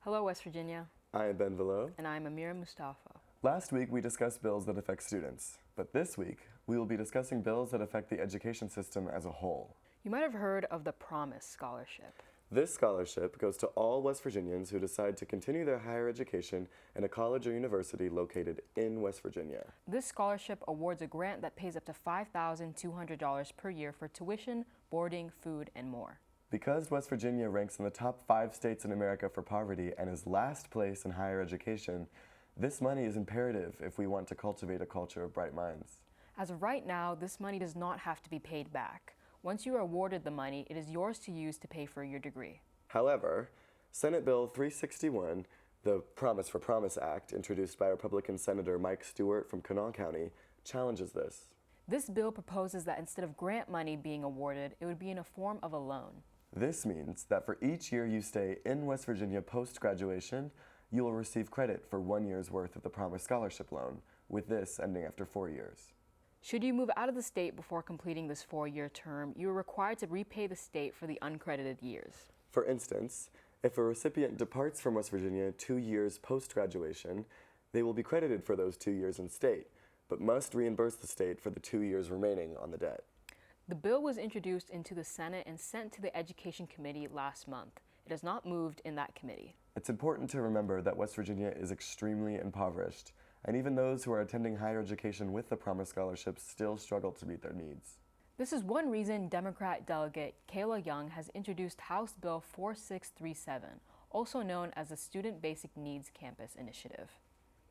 Hello, West Virginia. I am Ben Valleau. And I'm Ameera Mustafa. Last week we discussed bills that affect students, but this week we will be discussing bills that affect the education system as a whole. You might have heard of the Promise Scholarship. This scholarship goes to all West Virginians who decide to continue their higher education in a college or university located in West Virginia. This scholarship awards a grant that pays up to $5,200 per year for tuition, boarding, food, and more. Because West Virginia ranks in the top 5 states in America for poverty and is last place in higher education, this money is imperative if we want to cultivate a culture of bright minds. As of right now, this money does not have to be paid back. Once you are awarded the money, it is yours to use to pay for your degree. However, Senate Bill 361, the Promise for Promise Act, introduced by Republican Senator Mike Stewart from Kanawha County, challenges this. This bill proposes that instead of grant money being awarded, it would be in a form of a loan. This means that for each year you stay in West Virginia post-graduation, you will receive credit for 1 year's worth of the Promise Scholarship loan, with this ending after 4 years. Should you move out of the state before completing this 4-year term, you are required to repay the state for the uncredited years. For instance, if a recipient departs from West Virginia 2 years post-graduation, they will be credited for those 2 years in state, but must reimburse the state for the 2 years remaining on the debt. The bill was introduced into the Senate and sent to the Education Committee last month. It has not moved in that committee. It's important to remember that West Virginia is extremely impoverished, and even those who are attending higher education with the Promise Scholarships still struggle to meet their needs. This is one reason Democrat Delegate Kayla Young has introduced House Bill 4637, also known as the Student Basic Needs Campus Initiative.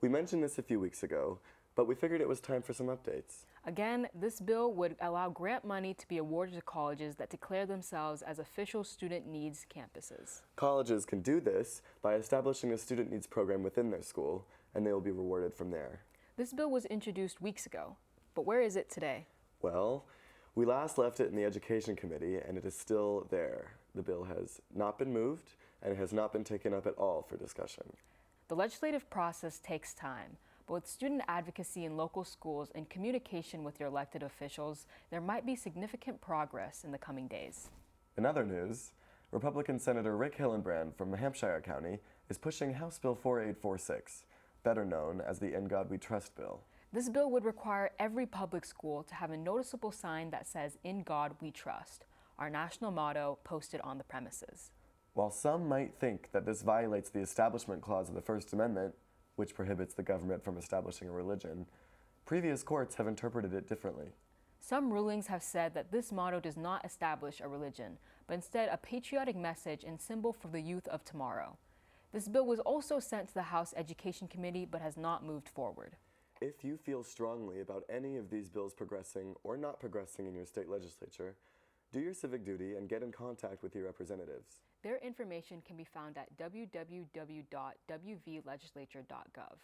We mentioned this a few weeks ago, but we figured it was time for some updates. Again, this bill would allow grant money to be awarded to colleges that declare themselves as official student needs campuses. Colleges can do this by establishing a student needs program within their school, and they will be rewarded from there. This bill was introduced weeks ago, but where is it today? Well, we last left it in the Education Committee, and it is still there. The bill has not been moved, and it has not been taken up at all for discussion. The legislative process takes time, but with student advocacy in local schools and communication with your elected officials, there might be significant progress in the coming days. In other news, Republican Senator Rick Hillenbrand from Hampshire County is pushing House Bill 4846, better known as the In God We Trust bill. This bill would require every public school to have a noticeable sign that says, "In God We Trust," our national motto posted on the premises. While some might think that this violates the Establishment Clause of the First Amendment, which prohibits the government from establishing a religion, previous courts have interpreted it differently. Some rulings have said that this motto does not establish a religion, but instead a patriotic message and symbol for the youth of tomorrow. This bill was also sent to the House Education Committee but has not moved forward. If you feel strongly about any of these bills progressing or not progressing in your state legislature, do your civic duty and get in contact with your representatives. Their information can be found at www.wvlegislature.gov.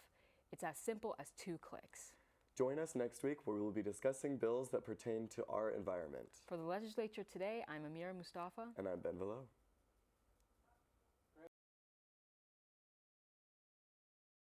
It's as simple as 2 clicks. Join us next week where we will be discussing bills that pertain to our environment. For the Legislature Today, I'm Ameera Mustafa. And I'm Ben Valleau.